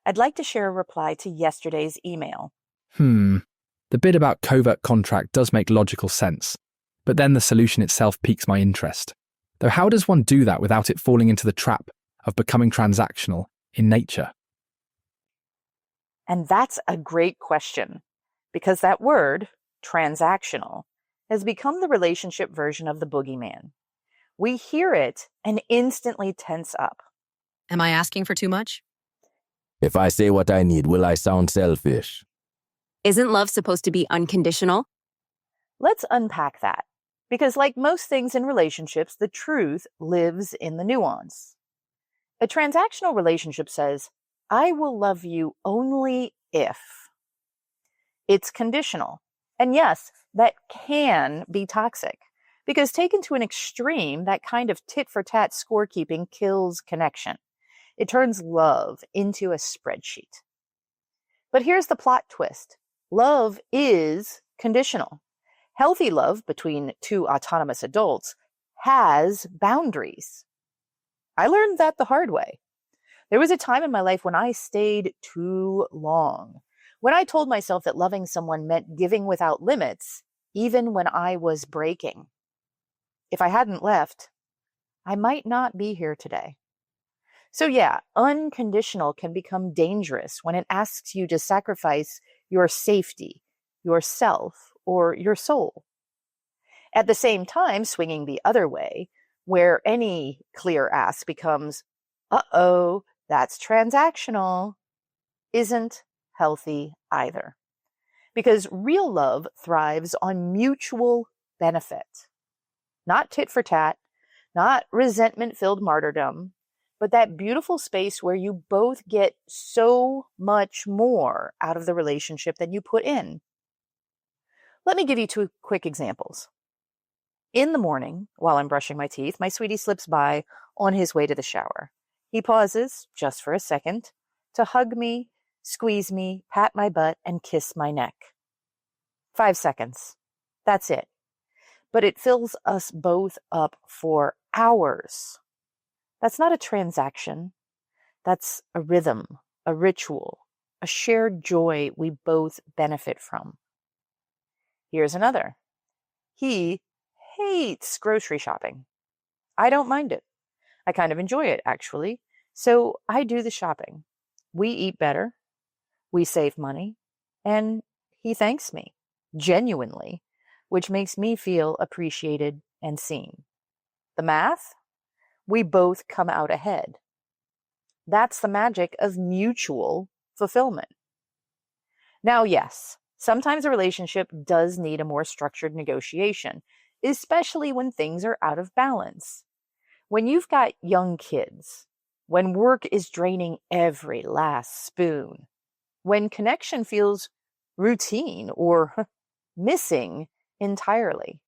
I'd like to share a reply to yesterday's email. The bit about covert contract does make logical sense, but then the solution itself piques my interest. Though how does one do that without it falling into the trap of becoming transactional in nature? And that's a great question, because that word, transactional, has become the relationship version of the boogeyman. We hear it and instantly tense up. Am I asking for too much? If I say what I need, will I sound selfish? Isn't love supposed to be unconditional? Let's unpack that, because like most things in relationships, the truth lives in the nuance. A transactional relationship says, I will love you only if. It's conditional. And yes, that can be toxic, because taken to an extreme, that kind of tit-for-tat scorekeeping kills connection. It turns love into a spreadsheet. But here's the plot twist. Love is conditional. Healthy love between two autonomous adults has boundaries. I learned that the hard way. There was a time in my life when I stayed too long, when I told myself that loving someone meant giving without limits, even when I was breaking. If I hadn't left, I might not be here today. So yeah, unconditional can become dangerous when it asks you to sacrifice your safety, yourself, or your soul. At the same time, swinging the other way, where any clear ask becomes, uh-oh, that's transactional, isn't healthy either. Because real love thrives on mutual benefit. Not tit for tat, not resentment-filled martyrdom, but that beautiful space where you both get so much more out of the relationship than you put in. Let me give you two quick examples. In the morning, while I'm brushing my teeth, my sweetie slips by on his way to the shower. He pauses, just for a second, to hug me, squeeze me, pat my butt, and kiss my neck. 5 seconds. That's it. But it fills us both up for hours. That's not a transaction. That's a rhythm, a ritual, a shared joy we both benefit from. Here's another. He hates grocery shopping. I don't mind it. I kind of enjoy it, actually. So I do the shopping. We eat better. We save money. And he thanks me, genuinely, which makes me feel appreciated and seen. The math? We both come out ahead. That's the magic of mutual fulfillment. Now, yes, sometimes a relationship does need a more structured negotiation, especially when things are out of balance. When you've got young kids, when work is draining every last spoon, when connection feels routine or missing entirely.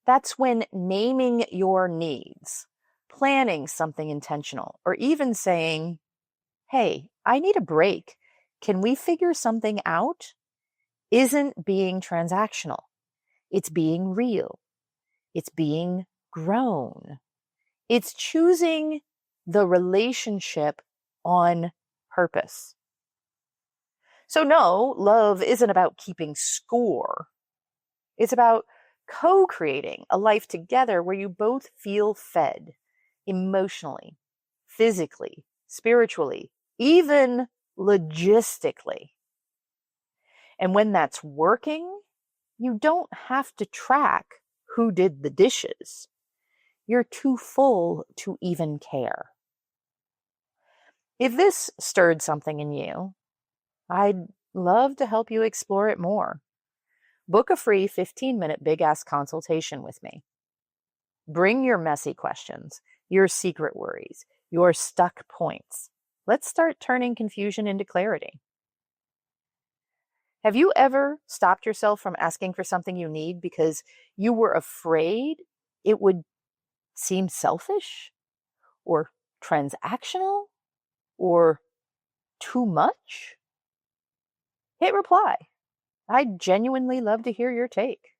That's when naming your needs, planning something intentional, or even saying, hey, I need a break. Can we figure something out? Isn't being transactional. It's being real. It's being grown. It's choosing the relationship on purpose. So no, love isn't about keeping score. It's about co-creating a life together where you both feel fed emotionally, physically, spiritually, even logistically. And when that's working, you don't have to track who did the dishes. You're too full to even care. If this stirred something in you, I'd love to help you explore it more. Book a free 15-minute Big Ask consultation with me. Bring your messy questions, your secret worries, your stuck points. Let's start turning confusion into clarity. Have you ever stopped yourself from asking for something you need because you were afraid it would seem selfish or transactional or too much? Hit reply. I'd genuinely love to hear your take.